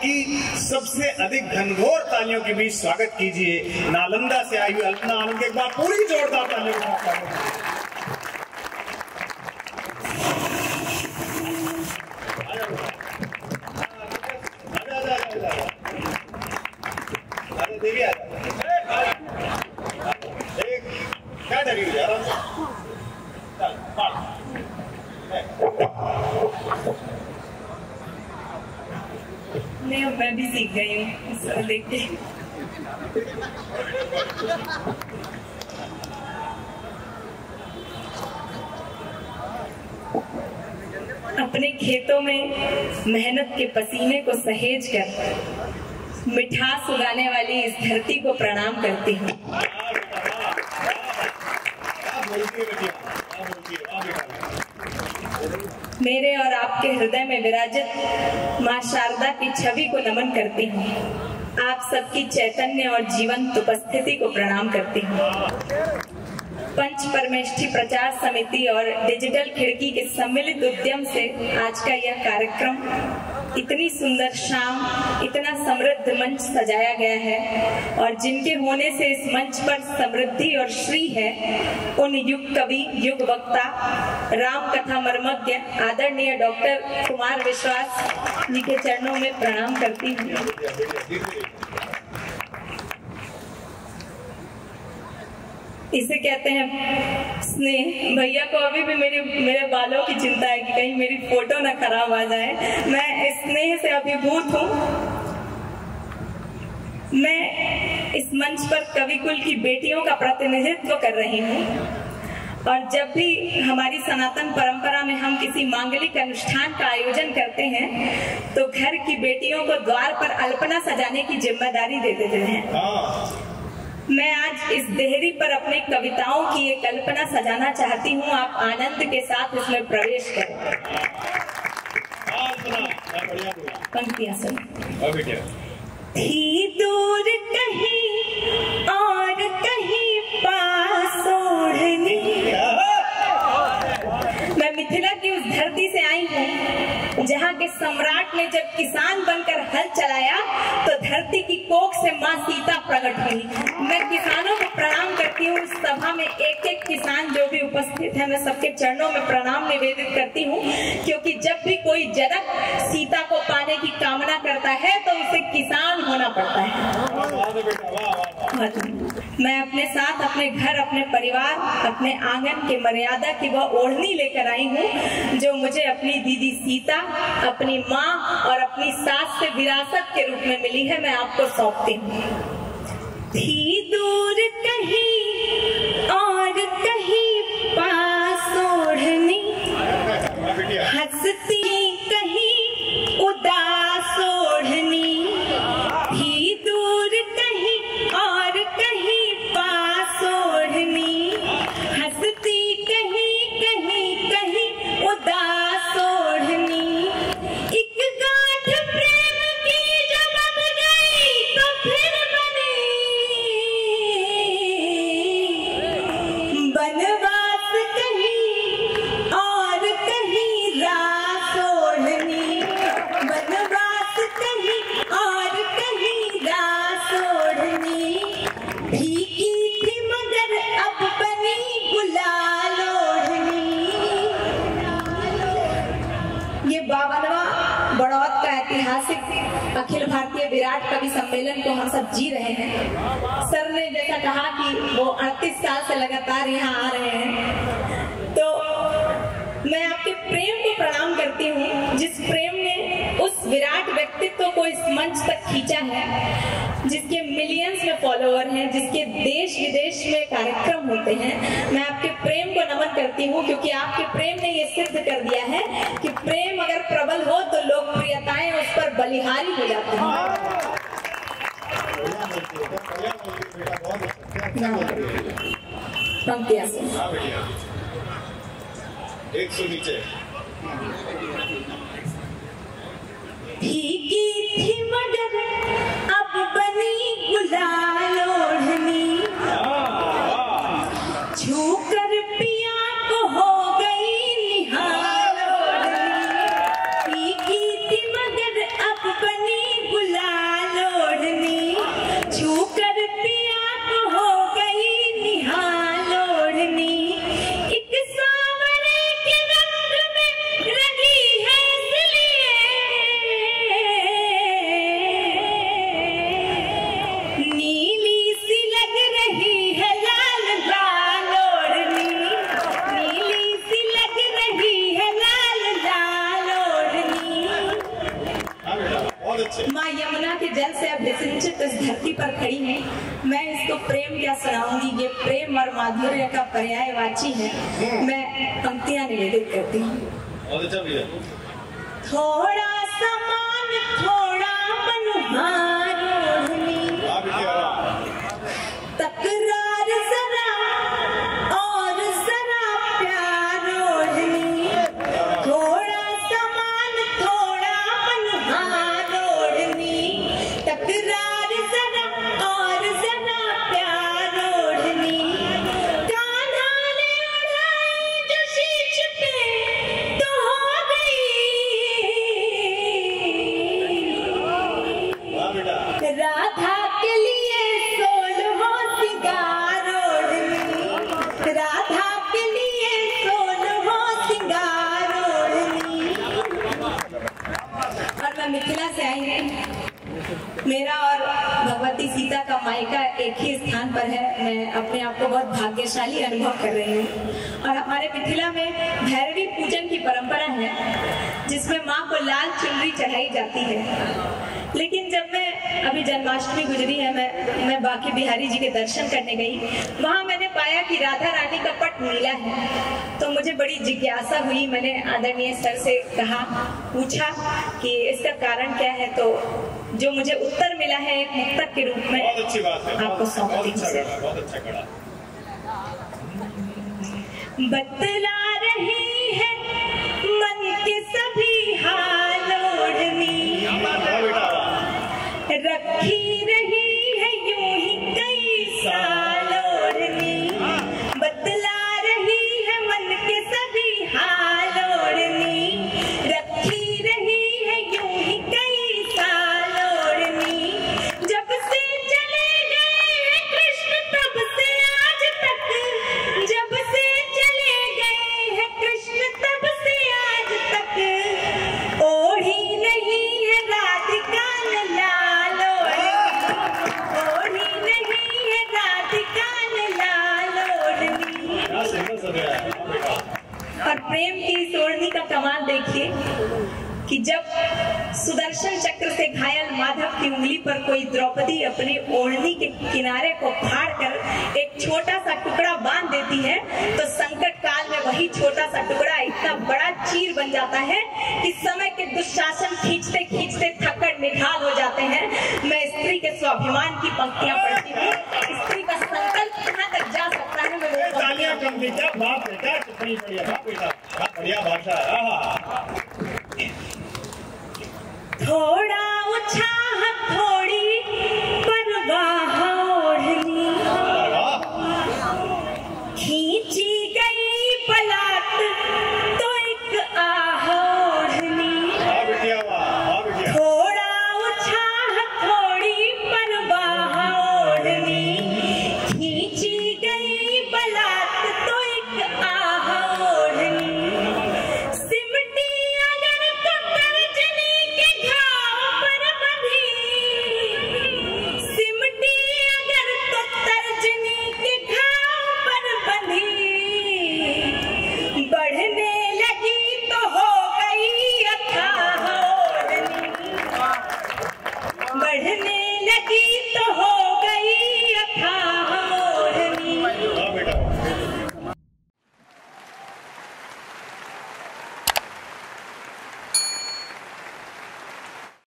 की सबसे अधिक घनघोर तालियों के बीच स्वागत कीजिए नालंदा से आई हुई अल्पना आनंद। एक बार पूरी जोरदार तालियों के साथ क्या डरी हुई आराम से नहीं, अब मैं भी सीख गई हूँ देख के। अपने खेतों में मेहनत के पसीने को सहेज कर मिठास उगाने वाली इस धरती को प्रणाम करती हूँ। मेरे और आपके हृदय में विराजित माँ शारदा की छवि को नमन करती हूँ। आप सबकी चैतन्य और जीवंत उपस्थिति को प्रणाम करती हूँ। पंच परमेष्ठी प्रचार समिति और डिजिटल खिड़की के सम्मिलित उद्यम से आज का यह कार्यक्रम इतनी सुंदर शाम, इतना समृद्ध मंच सजाया गया है और जिनके होने से इस मंच पर समृद्धि और श्री है, उन युग कवि, युग वक्ता, राम कथा मर्मज्ञ आदरणीय डॉक्टर कुमार विश्वास जी के चरणों में प्रणाम करती हूँ। इसे कहते हैं स्नेह। भैया को अभी भी मेरे बालों की चिंता है कि कहीं मेरी फोटो ना खराब आ जाए। मैं स्नेह से अभिभूत हूँ। मैं इस मंच पर कविकुल की बेटियों का प्रतिनिधित्व कर रही हूँ और जब भी हमारी सनातन परंपरा में हम किसी मांगलिक अनुष्ठान का आयोजन करते हैं तो घर की बेटियों को द्वार पर अल्पना सजाने की जिम्मेदारी दे देते हैं। मैं आज इस देहरी पर अपनी कविताओं की एक कल्पना सजाना चाहती हूँ। आप आनंद के साथ इसमें प्रवेश करें। पंक्तियां सुनिए। थी दूर कहीं और कहीं पास ओढ़नी। मैं मिथिला की उस धरती से आई हूँ जहाँ के सम्राट ने जब किसान बनकर हल चलाया तो धरती की कोख से माँ सीता प्रकट हुई। मैं किसानों को प्रणाम करती हूँ। इस सभा में एक एक किसान जो भी उपस्थित है, मैं सबके चरणों में प्रणाम निवेदित करती हूँ, क्योंकि जब भी कोई जनक सीता को पाने की कामना करता है तो उसे किसान होना पड़ता है। मैं अपने साथ अपने घर, अपने परिवार, अपने आंगन के मर्यादा की वह ओढ़नी लेकर आई हूँ जो मुझे अपनी दीदी सीता, अपनी माँ और अपनी सास से विरासत के रूप में मिली है। मैं आपको सौंपती हूँ। थी दूर कहीं और कहीं पास ओढ़नी, हंसती कहीं उदास ओढ़नी। थी दूर कहीं और कहीं पास ओढ़नी, हंसती कहीं कहीं कहीं उदास ओढ़नी। एक गांठ प्रेम की जब बन गई तो फिर बनी बनवास कहीं और कहीं रास ओढ़नी। बनवास कहीं और कहीं रास ओढ़नी। भीगी थी मगर अब बनी गुलाल ओढ़नी। ये 52वां बड़ौत का ऐतिहासिक अखिल भारतीय विराट कवि सम्मेलन को हम सब जी रहे हैं। सर ने जैसा कहा कि वो 38 साल से लगातार यहाँ आ रहे हैं, तो मैं आपके प्रेम को प्रणाम करती हूँ, जिस प्रेम ने उस विराट व्यक्तित्व को इस मंच तक खींचा है, जिसके मिलियंस में फॉलोअर हैं, जिसके देश विदेश में कार्यक्रम होते हैं। मैं आपके प्रेम को नमन करती हूँ, क्योंकि आपके प्रेम ने ये सिद्ध कर दिया है कि प्रेम अगर प्रबल हो तो लोकप्रियताएं उस पर बलिहारी हो जाती हैं। पंक्तियां एक सौ नीचे। भीगी थी मगर अब बनी गुलाल ओढ़नी। छू कर पिया को हो गई निहाल ओढ़नी। भीगी थी मगर अब बनी गुलाल बहुत अच्छे। माँ यमुना के जल से अभिसिंचित इस धरती पर खड़ी है, मैं इसको प्रेम क्या सुनाऊंगी। ये प्रेम और माधुर्य का पर्यायवाची है। मैं पंक्तियां निवेदित करती हूँ। बहुत अच्छा भैया। थोड़ा समान थोड़ा मनहार ओढ़नी, तकरार जरा और जरा प्यार ओढ़नी। थोड़ा समान थोड़ा मनहार ओढ़नी, तकरार जरा और जरा प्यार ओढ़नी। कान्हा ने उड़ाई जो शीश पे तो हो गई, राधा के लिए 16 सिंगार ओढ़नी, राधा के लिए 16 सिंगार ओढ़नी। और मैं मिथिला से आई हूँ। मेरा और भगवती सीता का मायका एक ही स्थान पर है। मैं अपने आप को बहुत भाग्यशाली अनुभव कर रही हूँ। और हमारे मिथिला में भैरवी पूजन की परंपरा है, जिसमें माँ को लाल चुनरी चढ़ाई जाती है। लेकिन जब मैं अभी जन्माष्टमी गुजरी है, मैं बाकी बिहारी जी के दर्शन करने गई, वहाँ मैंने पाया कि राधा रानी का पट नीला है। तो मुझे बड़ी जिज्ञासा हुई। मैंने आदरणीय सर से कहा, पूछा कि इसका कारण क्या है। तो जो मुझे उत्तर मिला है एक मुक्तक के रूप में, बहुत अच्छी बात है, आपको सौंपती हूँ। बहुत अच्छा कड़ा। बतला रही है मन के सभी हाल ओढ़नी, रखी रही है यूं ही कई साल ओढ़नी। बतला रही है मन के सभी हाल ओढ़नी, रखी रही है यूं ही कई साल ओढ़नी। जब से चले गए हैं कृष्ण तब से आज तक, जब से चले गए हैं कृष्ण तब से आज तक, ओढ़ी नहीं है राधिका ने लाल ओढ़नी, नहीं है राधिका ने लाल ओढ़नी। और प्रेम की इस ओढ़नी का कमाल देखिए कि जब सुदर्शन चक्र से घायल माधव की उंगली पर कोई द्रौपदी अपने ओढ़नी के किनारे को फाड़कर एक छोटा सा टुकड़ा बांध देती है, तो संकट काल में वही छोटा सा टुकड़ा इतना बड़ा चीर बन जाता है कि समय के दुशासन खींचते खींचते थक्कड़ निढाल हो जाते हैं। मैं स्त्री के स्वाभिमान की पंक्तियां पढ़ती हूँ। स्त्री का संकल्प कहाँ तक जा सकता है, मैं वो तालियां कम दी, क्या बात है, क्या टिप्पणी बढ़िया, बाप बेटा, क्या बढ़िया भाषा है। थोड़ा उछाल